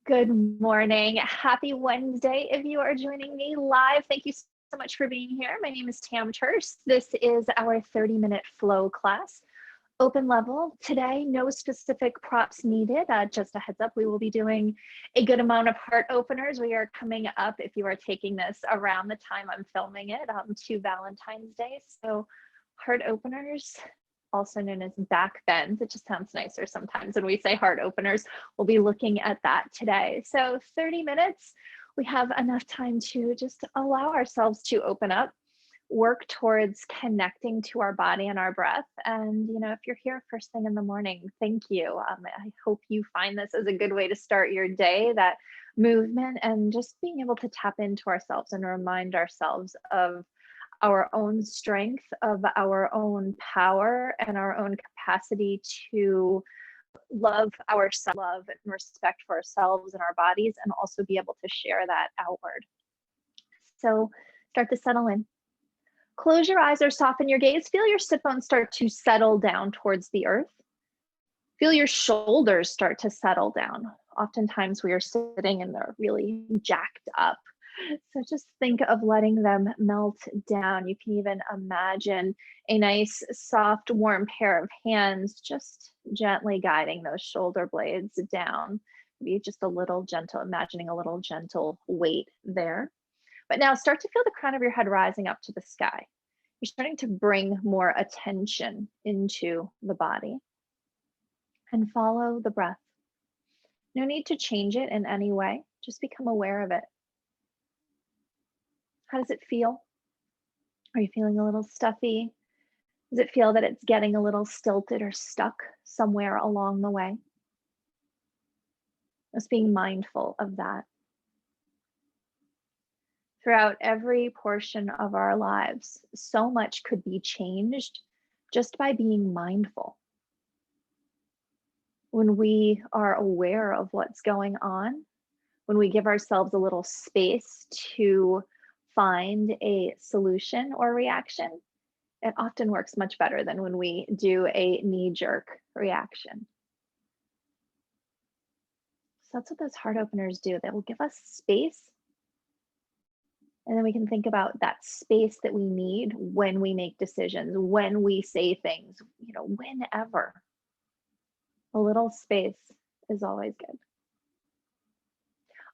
Good morning. Happy Wednesday. If you are joining me live, thank you so much for being here. My name is Tam Turse. This is our 30-minute flow class. Open level today, no specific props needed. Just a heads up, we will be doing a good amount of heart openers. We are coming up, if you are taking this around the time I'm filming it, to Valentine's Day. So heart openers, also known as back bends. It just sounds nicer sometimes when we say heart openers. We'll be looking at that today. So 30 minutes, we have enough time to just allow ourselves to open up, work towards connecting to our body and our breath. And, if you're here first thing in the morning, thank you. I hope you find this as a good way to start your day, that movement and just being able to tap into ourselves and remind ourselves of our own strength, of our own power, and our own capacity to love ourselves, love and respect for ourselves and our bodies, and also be able to share that outward. So start to settle in. Close your eyes or soften your gaze. Feel your sit bones start to settle down towards the earth. Feel your shoulders start to settle down. Oftentimes we are sitting and they're really jacked up. So just think of letting them melt down. You can even imagine a nice, soft, warm pair of hands just gently guiding those shoulder blades down. Maybe just a little gentle, imagining a little gentle weight there. But now start to feel the crown of your head rising up to the sky. You're starting to bring more attention into the body and follow the breath. No need to change it in any way. Just become aware of it. How does it feel? Are you feeling a little stuffy? Does it feel that it's getting a little stilted or stuck somewhere along the way? Just being mindful of that. Throughout every portion of our lives, so much could be changed just by being mindful. When we are aware of what's going on, when we give ourselves a little space to find a solution or reaction, it often works much better than when we do a knee-jerk reaction. So that's what those heart openers do. They will give us space, and then we can think about that space that we need when we make decisions, when we say things, whenever. A little space is always good.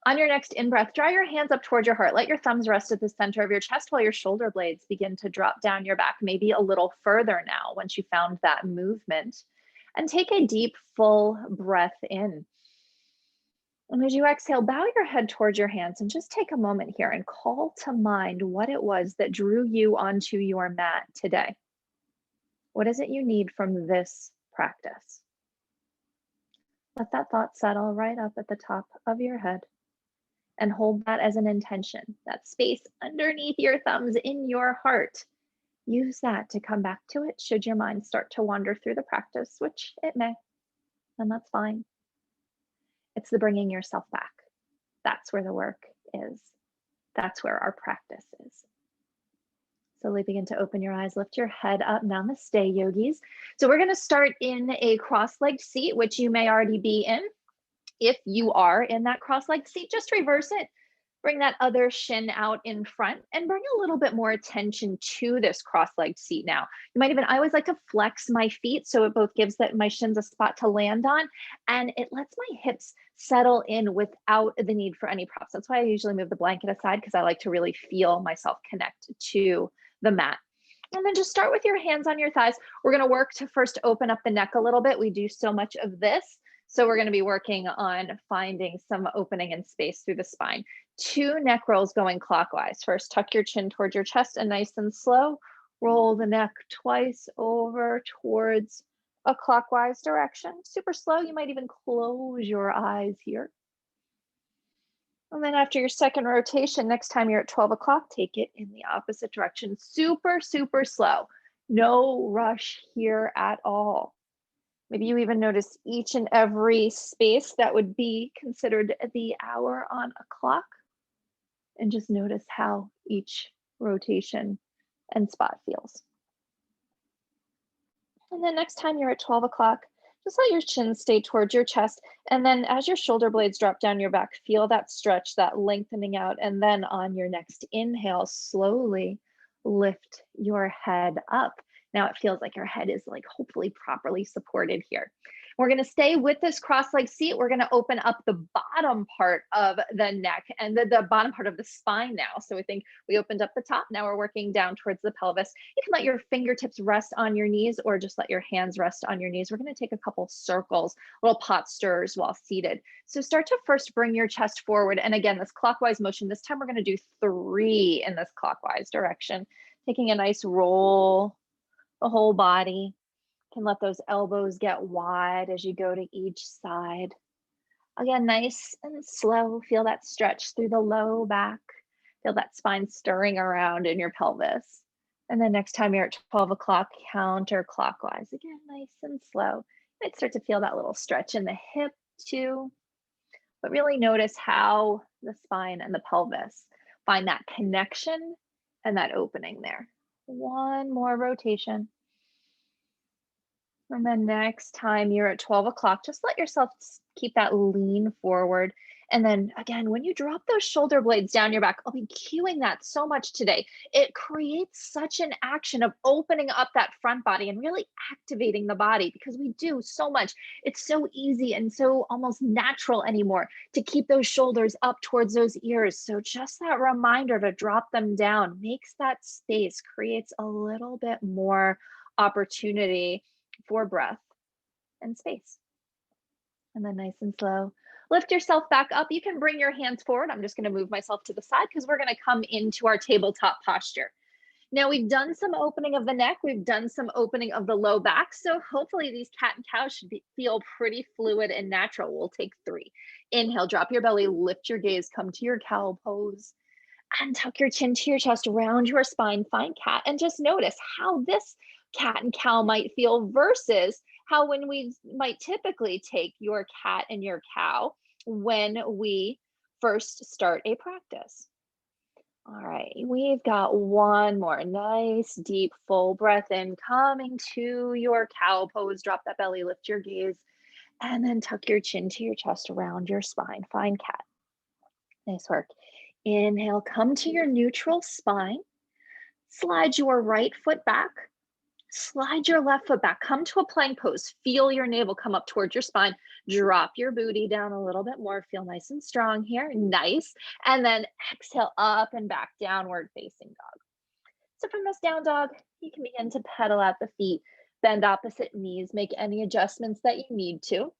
On your next in-breath, draw your hands up towards your heart. Let your thumbs rest at the center of your chest while your shoulder blades begin to drop down your back, maybe a little further now once you found that movement. And take a deep, full breath in. And as you exhale, bow your head towards your hands and just take a moment here and call to mind what it was that drew you onto your mat today. What is it you need from this practice? Let that thought settle right up at the top of your head. And hold that as an intention, that space underneath your thumbs in your heart. Use that to come back to it should your mind start to wander through the practice, which it may, and that's fine. It's the bringing yourself back. That's where the work is. That's where our practice is. Slowly begin to open your eyes, lift your head up. Namaste, yogis. So we're going to start in a cross-legged seat, which you may already be in. If you are in that cross-legged seat, just reverse it. Bring that other shin out in front and bring a little bit more attention to this cross-legged seat now. You might even, I always like to flex my feet so it both gives my shins a spot to land on, and it lets my hips settle in without the need for any props. That's why I usually move the blanket aside, because I like to really feel myself connect to the mat. And then just start with your hands on your thighs. We're going to work to first open up the neck a little bit. We do so much of this. So we're going to be working on finding some opening and space through the spine. 2 neck rolls going clockwise. First, tuck your chin towards your chest and nice and slow, roll the neck twice over towards a clockwise direction. Super slow. You might even close your eyes here. And then after your second rotation, next time you're at 12 o'clock, take it in the opposite direction. Super, super slow. No rush here at all. Maybe you even notice each and every space that would be considered the hour on a clock, and just notice how each rotation and spot feels. And then next time you're at 12 o'clock, Just let your chin stay towards your chest. And then as your shoulder blades drop down your back, feel that stretch, that lengthening out. And then on your next inhale, slowly lift your head up. Now it feels like your head is like hopefully properly supported here. We're going to stay with this cross-legged seat. We're going to open up the bottom part of the neck and the bottom part of the spine now. So we think we opened up the top. Now we're working down towards the pelvis. You can let your fingertips rest on your knees or just let your hands rest on your knees. We're going to take a couple circles, little pot stirs while seated. So start to first bring your chest forward. And again, this clockwise motion, this time we're going to do 3 in this clockwise direction, taking a nice roll the whole body. Can let those elbows get wide as you go to each side. Again, nice and slow. Feel that stretch through the low back. Feel that spine stirring around in your pelvis. And then next time you're at 12 o'clock, counterclockwise. Again, nice and slow. You might start to feel that little stretch in the hip too. But really notice how the spine and the pelvis find that connection and that opening there. One more rotation. And then next time you're at 12 o'clock, just let yourself keep that lean forward. And then again, when you drop those shoulder blades down your back, I'll be cueing that so much today. It creates such an action of opening up that front body and really activating the body because we do so much. It's so easy and so almost natural anymore to keep those shoulders up towards those ears. So just that reminder to drop them down makes that space, creates a little bit more opportunity for breath and space. And then nice and slow, lift yourself back up. You can bring your hands forward. I'm just going to move myself to the side because we're going to come into our tabletop posture. Now we've done some opening of the neck. We've done some opening of the low back. So hopefully these cat and cows should feel pretty fluid and natural. We'll take 3. Inhale, drop your belly, lift your gaze, come to your cow pose and tuck your chin to your chest, round your spine, find cat, and just notice how this cat and cow might feel versus how when we might typically take your cat and your cow when we first start a practice. All right, we've got one more nice deep full breath in, coming to your cow pose. Drop that belly, lift your gaze, and then tuck your chin to your chest, around your spine, find cat. Nice work. Inhale, come to your neutral spine. Slide your right foot back. Slide your left foot back. Come to a plank pose. Feel your navel come up towards your spine. Drop your booty down a little bit more. Feel nice and strong here. Nice. And then exhale up and back, downward facing dog. So from this down dog, you can begin to pedal out the feet, bend opposite knees, make any adjustments that you need to.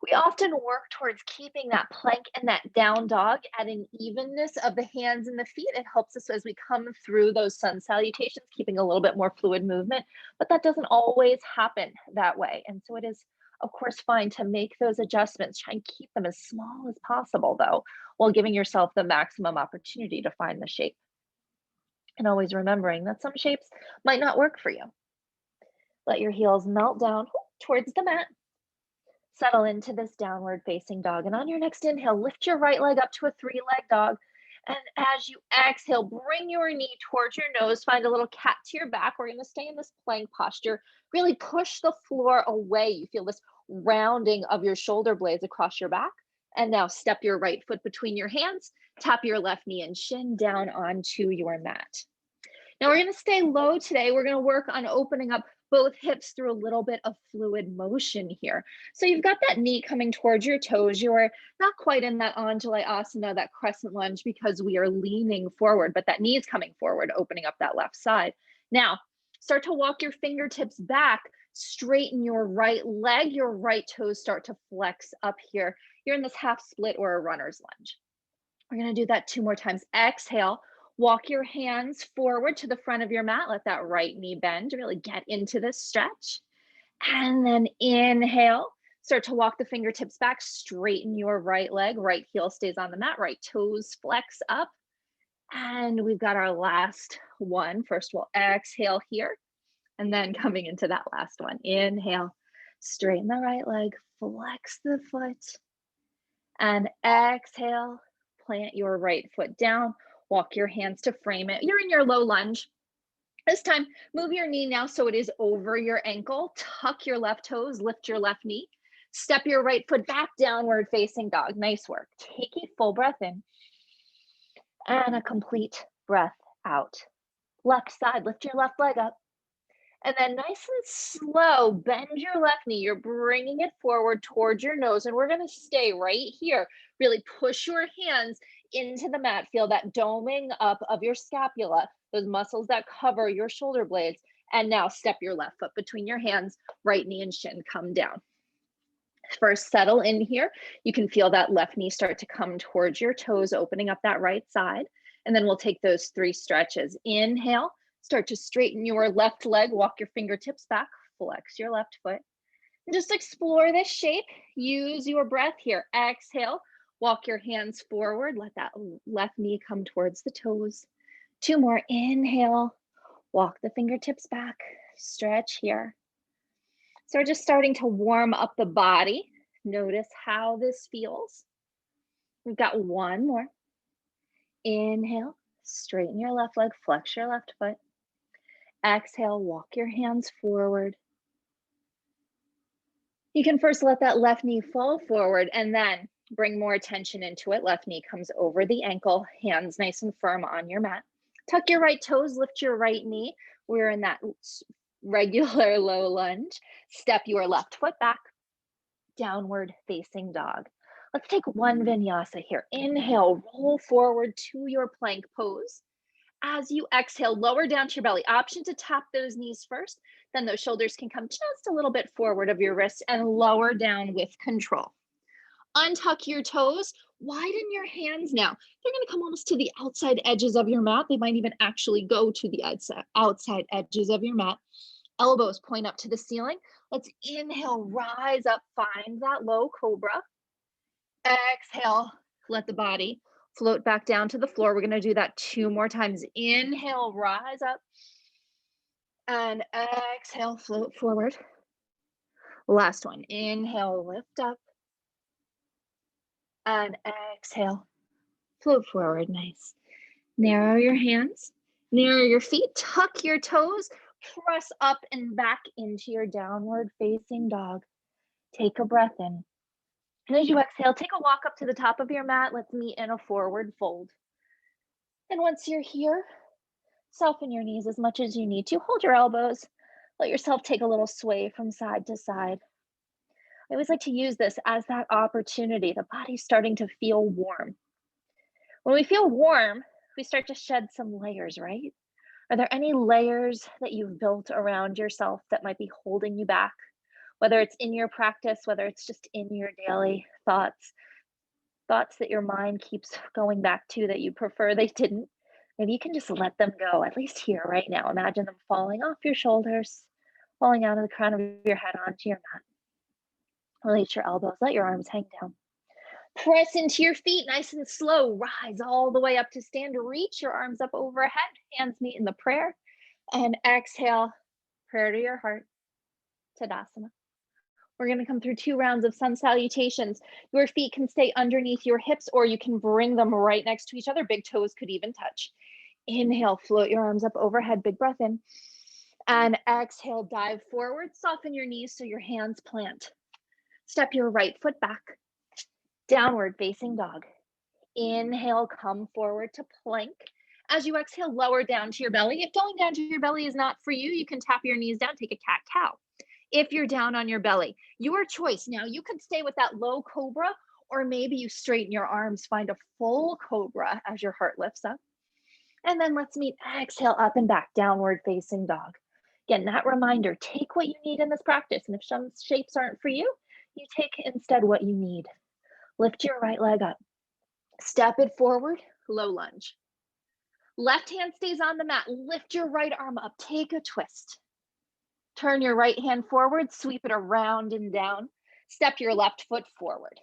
We often work towards keeping that plank and that down dog at an evenness of the hands and the feet. It helps us as we come through those sun salutations, keeping a little bit more fluid movement, but that doesn't always happen that way. And so it is, of course, fine to make those adjustments. Try and keep them as small as possible, though, while giving yourself the maximum opportunity to find the shape. And always remembering that some shapes might not work for you. Let your heels melt down towards the mat. Settle into this downward facing dog. And on your next inhale, lift your right leg up to a 3-leg dog. And as you exhale, bring your knee towards your nose, find a little cat to your back. We're going to stay in this plank posture. Really push the floor away. You feel this rounding of your shoulder blades across your back. And now step your right foot between your hands, tap your left knee and shin down onto your mat. Now we're going to stay low today. We're going to work on opening up both hips through a little bit of fluid motion here. So you've got that knee coming towards your toes. You're not quite in that Anjalayasana, that crescent lunge, because we are leaning forward, but that knee is coming forward, opening up that left side. Now, start to walk your fingertips back, straighten your right leg, your right toes start to flex up here. You're in this half split or a runner's lunge. We're going to do that 2 more times. Exhale. Walk your hands forward to the front of your mat. Let that right knee bend to really get into this stretch. And then inhale. Start to walk the fingertips back. Straighten your right leg. Right heel stays on the mat. Right toes flex up. And we've got our last one. First, we'll exhale here. And then coming into that last one. Inhale. Straighten the right leg. Flex the foot. And exhale. Plant your right foot down. Walk your hands to frame it. You're in your low lunge. This time, move your knee now so it is over your ankle. Tuck your left toes, lift your left knee. Step your right foot back, downward facing dog. Nice work. Take a full breath in and a complete breath out. Left side, lift your left leg up. And then nice and slow, bend your left knee. You're bringing it forward towards your nose. And we're going to stay right here. Really push your hands into the mat. Feel that doming up of your scapula, those muscles that cover your shoulder blades. And now step your left foot between your hands, right knee and shin come down. First, settle in here. You can feel that left knee start to come towards your toes, opening up that right side. And then we'll take those 3 stretches. Inhale. Start to straighten your left leg, walk your fingertips back, flex your left foot. And just explore this shape. Use your breath here. Exhale, walk your hands forward. Let that left knee come towards the toes. 2 more. Inhale, walk the fingertips back, stretch here. So we're just starting to warm up the body. Notice how this feels. We've got 1 more. Inhale, straighten your left leg, flex your left foot. Exhale, walk your hands forward. You can first let that left knee fall forward and then bring more attention into it. Left knee comes over the ankle, hands nice and firm on your mat. Tuck your right toes, lift your right knee. We're in that regular low lunge. Step your left foot back, downward facing dog. Let's take 1 vinyasa here. Inhale, roll forward to your plank pose. As you exhale, lower down to your belly. Option to tap those knees first, then those shoulders can come just a little bit forward of your wrist and lower down with control. Untuck your toes, widen your hands now. They're going to come almost to the outside edges of your mat. They might even actually go to the outside edges of your mat. Elbows point up to the ceiling. Let's inhale, rise up, find that low cobra. Exhale, let the body float back down to the floor. We're going to do that 2 more times. Inhale, rise up. And exhale, float forward. Last one. Inhale, lift up. And exhale, float forward. Nice. Narrow your hands. Narrow your feet. Tuck your toes. Press up and back into your downward facing dog. Take a breath in. And as you exhale, take a walk up to the top of your mat. Let's meet in a forward fold. And once you're here, soften your knees as much as you need to. Hold your elbows. Let yourself take a little sway from side to side. I always like to use this as that opportunity. The body's starting to feel warm. When we feel warm, we start to shed some layers, right? Are there any layers that you've built around yourself that might be holding you back? Whether it's in your practice, whether it's just in your daily thoughts that your mind keeps going back to that you prefer they didn't. Maybe you can just let them go, at least here right now. Imagine them falling off your shoulders, falling out of the crown of your head onto your mat. Release your elbows, let your arms hang down. Press into your feet, nice and slow. Rise all the way up to stand. Reach your arms up overhead, hands meet in the prayer. And exhale, prayer to your heart, Tadasana. We're going to come through 2 rounds of sun salutations. Your feet can stay underneath your hips or you can bring them right next to each other. Big toes could even touch. Inhale, float your arms up overhead. Big breath in. And exhale, dive forward. Soften your knees so your hands plant. Step your right foot back. Downward facing dog. Inhale, come forward to plank. As you exhale, lower down to your belly. If going down to your belly is not for you, you can tap your knees down, take a cat-cow. If you're down on your belly, your choice. Now you could stay with that low cobra, or maybe you straighten your arms, find a full cobra as your heart lifts up. And then let's meet, exhale, up and back, downward facing dog. Again, that reminder, take what you need in this practice. And if some shapes aren't for you, you take instead what you need. Lift your right leg up. Step it forward, low lunge. Left hand stays on the mat. Lift your right arm up. Take a twist. Turn your right hand forward, sweep it around and down. Step your left foot forward.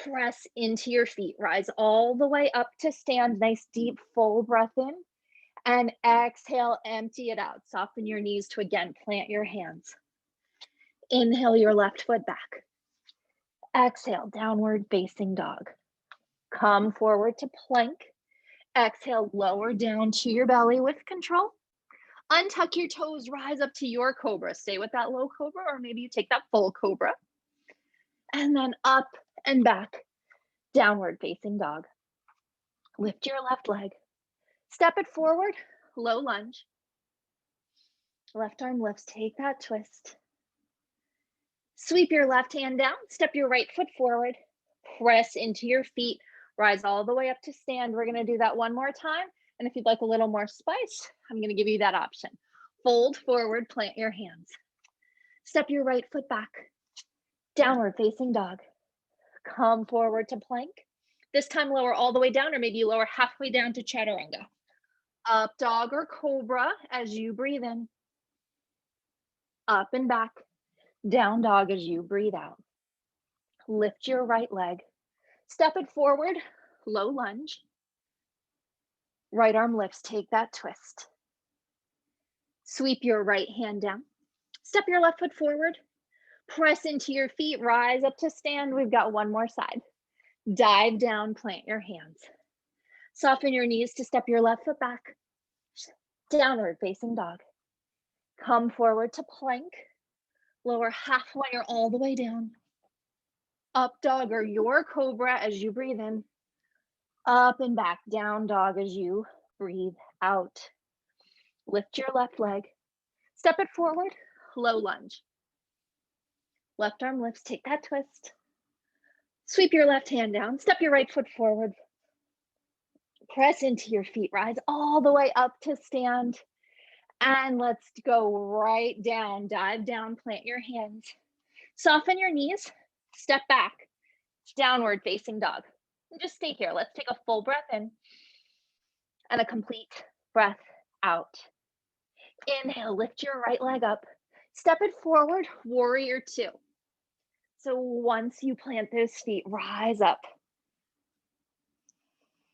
Press into your feet. Rise all the way up to stand. Nice deep full breath in. And exhale, empty it out. Soften your knees to again plant your hands. Inhale your left foot back. Exhale, downward facing dog. Come forward to plank. Exhale, lower down to your belly with control. Untuck your toes, rise up to your cobra. Stay with that low cobra, or maybe you take that full cobra. And then up and back, downward facing dog. Lift your left leg. Step it forward, low lunge. Left arm lifts, take that twist. Sweep your left hand down, step your right foot forward, press into your feet, rise all the way up to stand. We're gonna do that one more time. And if you'd like a little more spice, I'm gonna give you that option. Fold forward, plant your hands. Step your right foot back, downward facing dog. Come forward to plank. This time lower all the way down, or maybe you lower halfway down to chaturanga. Up dog or cobra as you breathe in. Up and back, down dog as you breathe out. Lift your right leg. Step it forward, low lunge. Right arm lifts, take that twist. Sweep your right hand down. Step your left foot forward. Press into your feet, rise up to stand. We've got one more side. Dive down, plant your hands. Soften your knees to step your left foot back. Downward facing dog. Come forward to plank. Lower halfway or all the way down. Up dog or your cobra as you breathe in. Up and back, down dog as you breathe out. Lift your left leg. Step it forward, low lunge. Left arm lifts, take that twist. Sweep your left hand down, step your right foot forward. Press into your feet, rise all the way up to stand. And let's go right down, dive down, plant your hands. Soften your knees, step back, downward facing dog. And just stay here. Let's take a full breath in and a complete breath out. Inhale, lift your right leg up. Step it forward, warrior two. So once you plant those feet, rise up.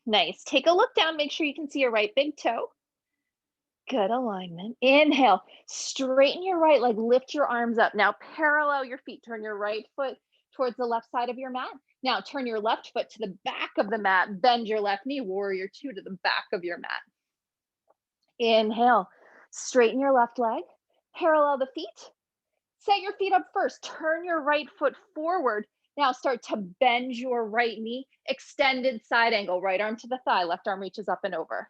Nice. Take a look down. Make sure you can see your right big toe. Good alignment. Inhale, straighten your right leg, lift your arms up. Now parallel your feet. Turn your right foot towards the left side of your mat. Now turn your left foot to the back of the mat. Bend your left knee, warrior two, to the back of your mat. Inhale, straighten your left leg, parallel the feet. Set your feet up first. Turn your right foot forward. Now start to bend your right knee, extended side angle, right arm to the thigh, left arm reaches up and over.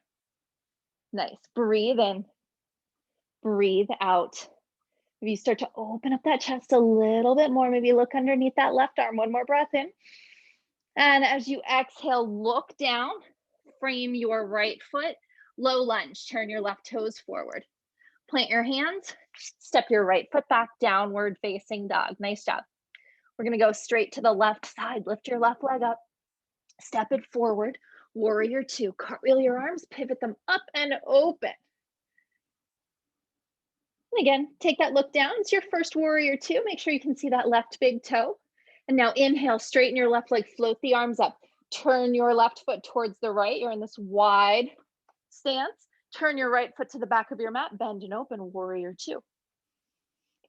Nice. Breathe in, breathe out. If you start to open up that chest a little bit more, maybe look underneath that left arm. One more breath in. And as you exhale, look down, frame your right foot, low lunge, turn your left toes forward. Plant your hands, step your right foot back, downward facing dog. Nice job. We're gonna go straight to the left side. Lift your left leg up, step it forward, warrior two. Cartwheel your arms, pivot them up and open. And again, take that look down. It's your first warrior two. Make sure you can see that left big toe. And now inhale, straighten your left leg, float the arms up. Turn your left foot towards the right. You're in this wide stance. Turn your right foot to the back of your mat, bend and open, warrior two.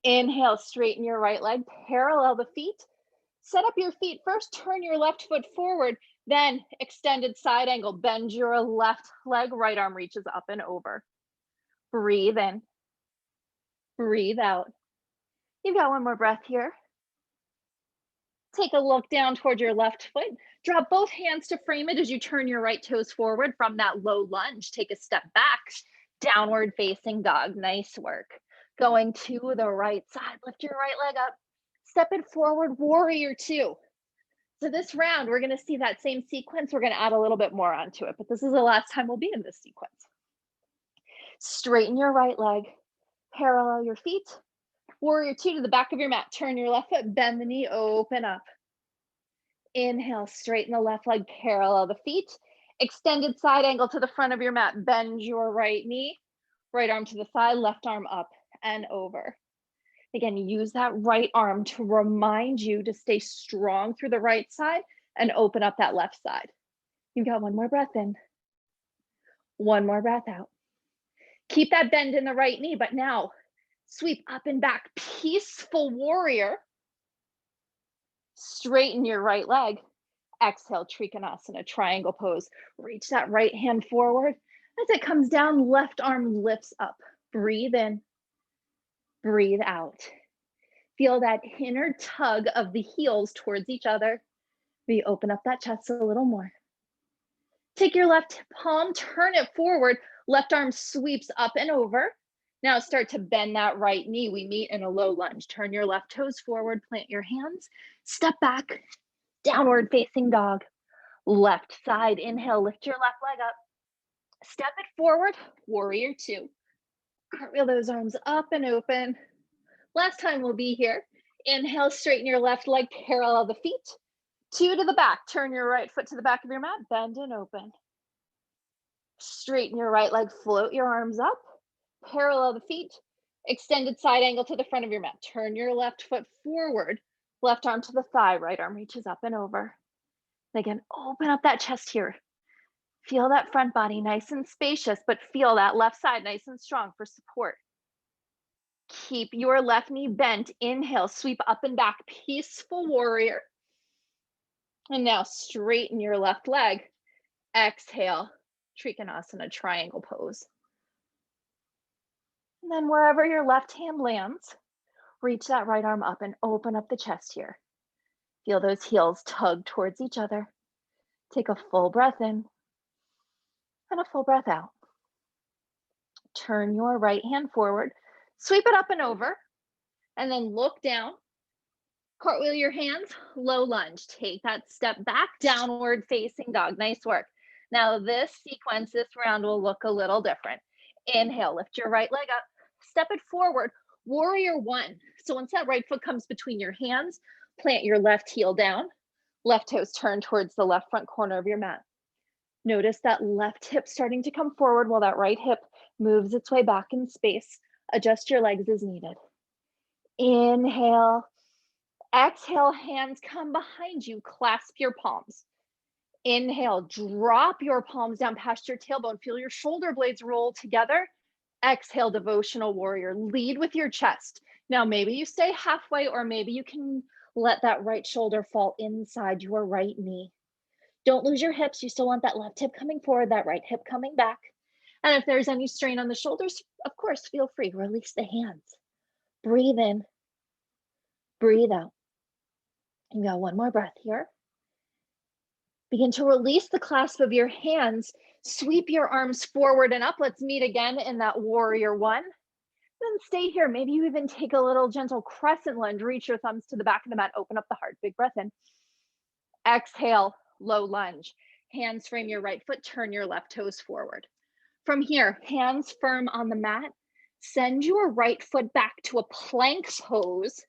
Inhale, straighten your right leg, parallel the feet. Set up your feet first, turn your left foot forward, then extended side angle, bend your left leg, right arm reaches up and over. Breathe in, breathe out. You've got one more breath here. Take a look down toward your left foot. Drop both hands to frame it as you turn your right toes forward from that low lunge. Take a step back, downward facing dog. Nice work. Going to the right side, lift your right leg up, step it forward, warrior two. So this round, we're gonna see that same sequence. We're gonna add a little bit more onto it, but this is the last time we'll be in this sequence. Straighten your right leg, parallel your feet, warrior two to the back of your mat. Turn your left foot, bend the knee, open up. Inhale, straighten the left leg, parallel the feet. Extended side angle to the front of your mat. Bend your right knee, right arm to the thigh, left arm up and over. Again, use that right arm to remind you to stay strong through the right side and open up that left side. You've got one more breath in, one more breath out. Keep that bend in the right knee, but now sweep up and back, peaceful warrior. Straighten your right leg. Exhale, Trikonasana, triangle pose. Reach that right hand forward. As it comes down, left arm lifts up. Breathe in, breathe out. Feel that inner tug of the heels towards each other. We open up that chest a little more. Take your left palm, turn it forward. Left arm sweeps up and over. Now start to bend that right knee. We meet in a low lunge. Turn your left toes forward, plant your hands, step back, downward facing dog. Left side, inhale, lift your left leg up. Step it forward, warrior two. Cartwheel those arms up and open. Last time we'll be here. Inhale, straighten your left leg, parallel the feet. Two to the back. Turn your right foot to the back of your mat, bend and open. Straighten your right leg, float your arms up, parallel the feet, extended side angle to the front of your mat. Turn your left foot forward, left arm to the thigh, right arm reaches up and over. Again, open up that chest here. Feel that front body nice and spacious, but feel that left side nice and strong for support. Keep your left knee bent. Inhale, sweep up and back, peaceful warrior. And now straighten your left leg. Exhale, Trikonasana, triangle pose. And then wherever your left hand lands, reach that right arm up and open up the chest here. Feel those heels tug towards each other. Take a full breath in and a full breath out. Turn your right hand forward, sweep it up and over, and then look down. Cartwheel your hands, low lunge. Take that step back, downward facing dog. Nice work. Now this sequence, this round will look a little different. Inhale, lift your right leg up, step it forward, warrior one. So once that right foot comes between your hands, plant your left heel down, left toes turn towards the left front corner of your mat. Notice that left hip starting to come forward while that right hip moves its way back in space. Adjust your legs as needed. Inhale. Exhale, hands come behind you, clasp your palms. Inhale, drop your palms down past your tailbone. Feel your shoulder blades roll together. Exhale, devotional warrior. Lead with your chest. Now, maybe you stay halfway, or maybe you can let that right shoulder fall inside your right knee. Don't lose your hips. You still want that left hip coming forward, that right hip coming back. And if there's any strain on the shoulders, of course, feel free. Release the hands. Breathe in. Breathe out. You got one more breath here. Begin to release the clasp of your hands. Sweep your arms forward and up. Let's meet again in that warrior one. Then stay here. Maybe you even take a little gentle crescent lunge. Reach your thumbs to the back of the mat. Open up the heart. Big breath in. Exhale, low lunge. Hands frame your right foot. Turn your left toes forward. From here, hands firm on the mat. Send your right foot back to a plank pose.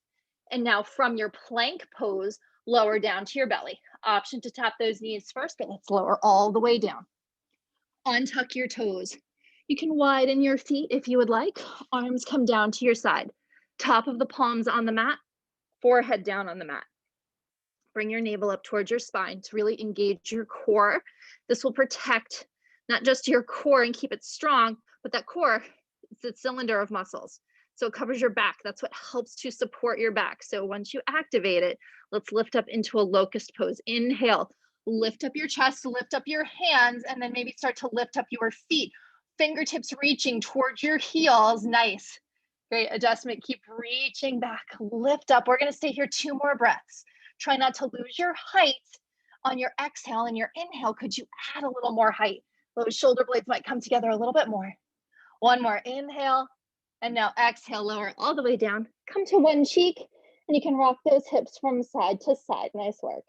And now from your plank pose, lower down to your belly. Option to tap those knees first, but let's lower all the way down. Untuck your toes. You can widen your feet if you would like. Arms come down to your side. Top of the palms on the mat, forehead down on the mat. Bring your navel up towards your spine to really engage your core. This will protect not just your core and keep it strong, but that core, it's a cylinder of muscles. So it covers your back. That's what helps to support your back. So once you activate it, let's lift up into a locust pose. Inhale, lift up your chest, lift up your hands, and then maybe start to lift up your feet. Fingertips reaching towards your heels. Nice. Great adjustment. Keep reaching back. Lift up. We're going to stay here 2 more breaths. Try not to lose your height on your exhale, and your inhale. Could you add a little more height? Those shoulder blades might come together a little bit more. One more. Inhale. And now exhale, lower all the way down. Come to one cheek, and you can rock those hips from side to side. Nice work.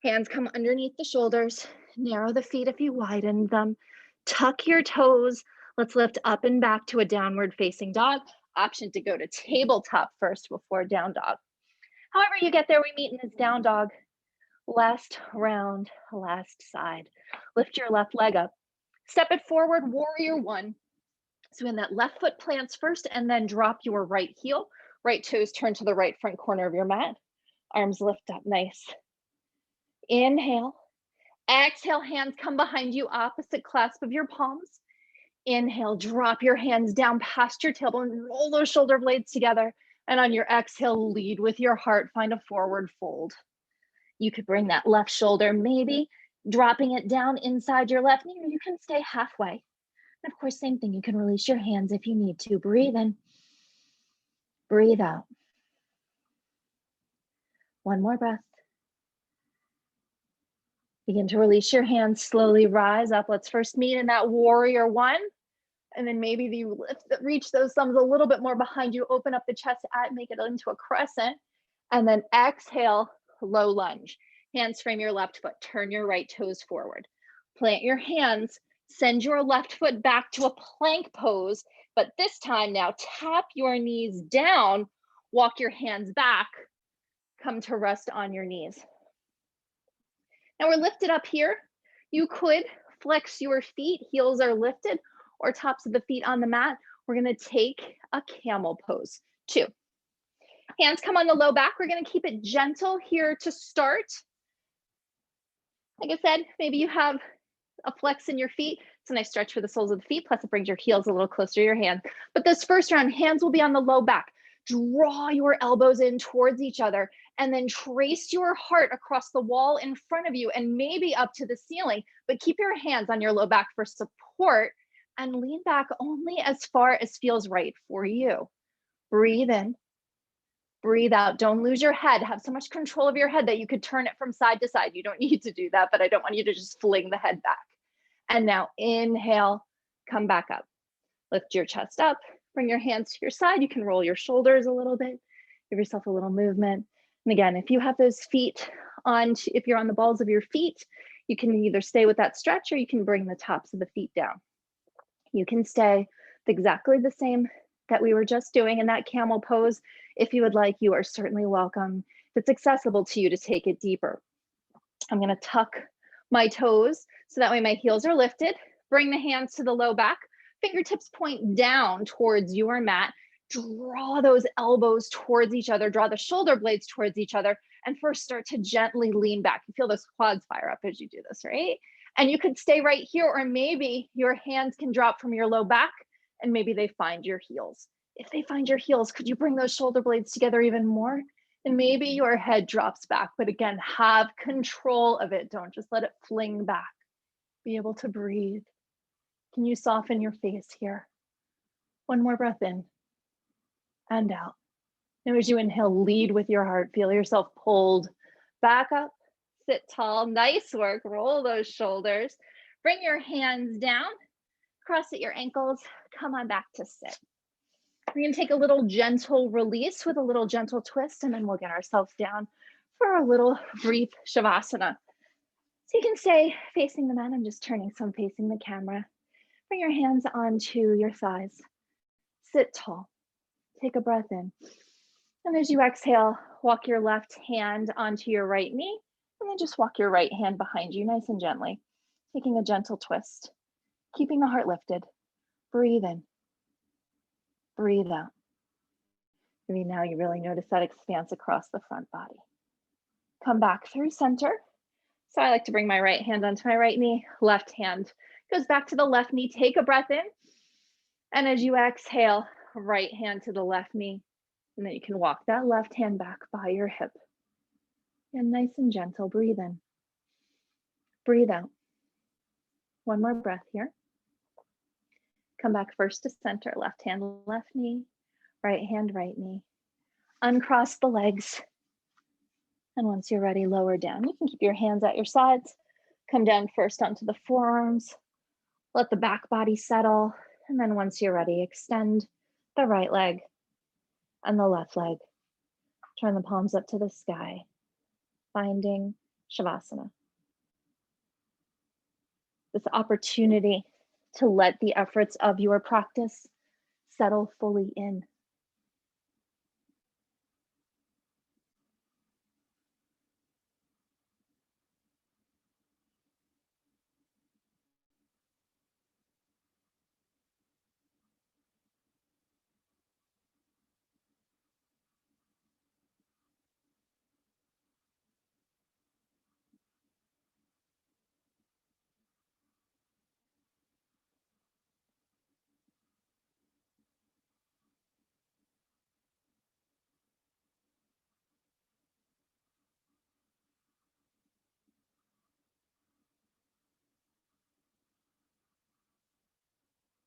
Hands come underneath the shoulders. Narrow the feet if you widen them. Tuck your toes. Let's lift up and back to a downward facing dog. Option to go to tabletop first before down dog. However you get there, we meet in this down dog. Last round, last side. Lift your left leg up. Step it forward, warrior one. So in that left foot plants first, and then drop your right heel. Right toes turn to the right front corner of your mat. Arms lift up, nice. Inhale. Exhale, hands come behind you, opposite clasp of your palms. Inhale, drop your hands down past your tailbone, roll those shoulder blades together. And on your exhale, lead with your heart, find a forward fold. You could bring that left shoulder, maybe dropping it down inside your left knee, or you can stay halfway. And of course, same thing. You can release your hands if you need to. Breathe in, breathe out. One more breath. Begin to release your hands, slowly rise up. Let's first meet in that warrior one. And then maybe you reach those thumbs a little bit more behind you, open up the chest, make it into a crescent. And then exhale, low lunge. Hands frame your left foot, turn your right toes forward. Plant your hands, send your left foot back to a plank pose, but this time now tap your knees down, walk your hands back, come to rest on your knees. Now we're lifted up here. You could flex your feet, heels are lifted, or tops of the feet on the mat. We're gonna take a camel pose, 2. Hands come on the low back. We're gonna keep it gentle here to start. Like I said, maybe you have a flex in your feet. It's a nice stretch for the soles of the feet, plus it brings your heels a little closer to your hands. But this first round, hands will be on the low back. Draw your elbows in towards each other and then trace your heart across the wall in front of you and maybe up to the ceiling, but keep your hands on your low back for support and lean back only as far as feels right for you. Breathe in, breathe out. Don't lose your head. Have so much control of your head that you could turn it from side to side. You don't need to do that, but I don't want you to just fling the head back. And now inhale, come back up. Lift your chest up, bring your hands to your side. You can roll your shoulders a little bit, give yourself a little movement. And again, if you have those feet on, if you're on the balls of your feet, you can either stay with that stretch or you can bring the tops of the feet down. You can stay exactly the same that we were just doing in that camel pose. If you would like, you are certainly welcome. If it's accessible to you to take it deeper. I'm gonna tuck my toes so that way my heels are lifted. Bring the hands to the low back. Fingertips point down towards your mat. Draw those elbows towards each other. Draw the shoulder blades towards each other. And first start to gently lean back. You feel those quads fire up as you do this, right? And you could stay right here, or maybe your hands can drop from your low back and maybe they find your heels. If they find your heels, could you bring those shoulder blades together even more? And maybe your head drops back, but again, have control of it. Don't just let it fling back. Be able to breathe. Can you soften your face here? One more breath in and out. Now as you inhale, lead with your heart. Feel yourself pulled back up. Sit tall. Nice work. Roll those shoulders. Bring your hands down. Cross at your ankles. Come on back to sit. We're going to take a little gentle release with a little gentle twist, and then we'll get ourselves down for a little brief shavasana. So you can stay facing the mat. I'm just turning some facing the camera. Bring your hands onto your thighs. Sit tall. Take a breath in. And as you exhale, walk your left hand onto your right knee, and then just walk your right hand behind you nice and gently, taking a gentle twist, keeping the heart lifted. Breathe in. Breathe out. Maybe now you really notice that expanse across the front body. Come back through center. So I like to bring my right hand onto my right knee, left hand goes back to the left knee. Take a breath in. And as you exhale, right hand to the left knee. And then you can walk that left hand back by your hip. And nice and gentle, breathe in. Breathe out. One more breath here. Come back first to center, left hand, left knee, right hand, right knee. Uncross the legs. And once you're ready, lower down. You can keep your hands at your sides. Come down first onto the forearms. Let the back body settle. And then once you're ready, extend the right leg and the left leg. Turn the palms up to the sky, finding Shavasana. This opportunity to let the efforts of your practice settle fully in.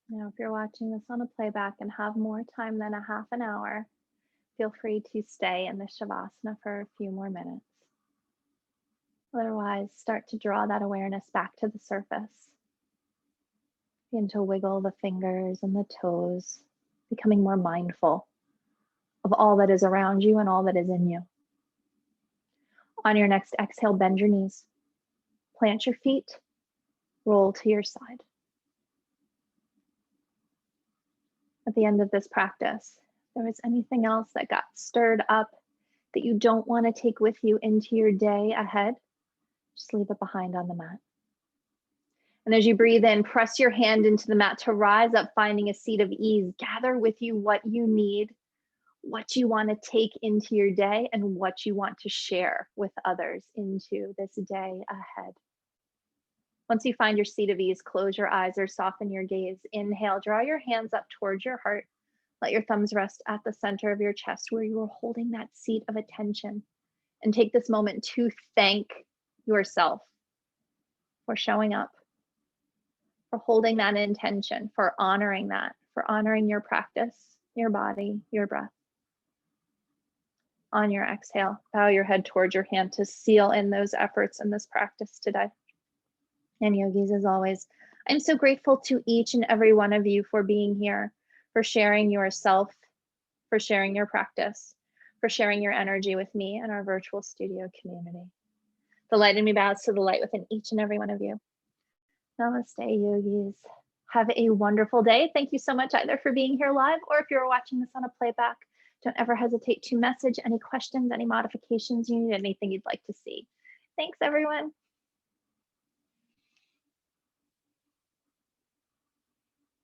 Now, if you're watching this on a playback and have more time than a half an hour, feel free to stay in the Shavasana for a few more minutes. Otherwise, start to draw that awareness back to the surface. Begin to wiggle the fingers and the toes, becoming more mindful of all that is around you and all that is in you. On your next exhale, bend your knees, plant your feet, roll to your side. At the end of this practice, if there was anything else that got stirred up that you don't want to take with you into your day ahead, just leave it behind on the mat. And as you breathe in, press your hand into the mat to rise up, finding a seat of ease. Gather with you what you need, what you want to take into your day, and what you want to share with others into this day ahead. Once you find your seat of ease, close your eyes or soften your gaze. Inhale, draw your hands up towards your heart. Let your thumbs rest at the center of your chest where you are holding that seat of attention. And take this moment to thank yourself for showing up, for holding that intention, for honoring that, for honoring your practice, your body, your breath. On your exhale, bow your head towards your hand to seal in those efforts in this practice today. And yogis, as always, I'm so grateful to each and every one of you for being here, for sharing yourself, for sharing your practice, for sharing your energy with me and our virtual studio community. The light in me bows to the light within each and every one of you. Namaste, yogis. Have a wonderful day. Thank you so much either for being here live or if you're watching this on a playback. Don't ever hesitate to message any questions, any modifications you need, anything you'd like to see. Thanks, everyone.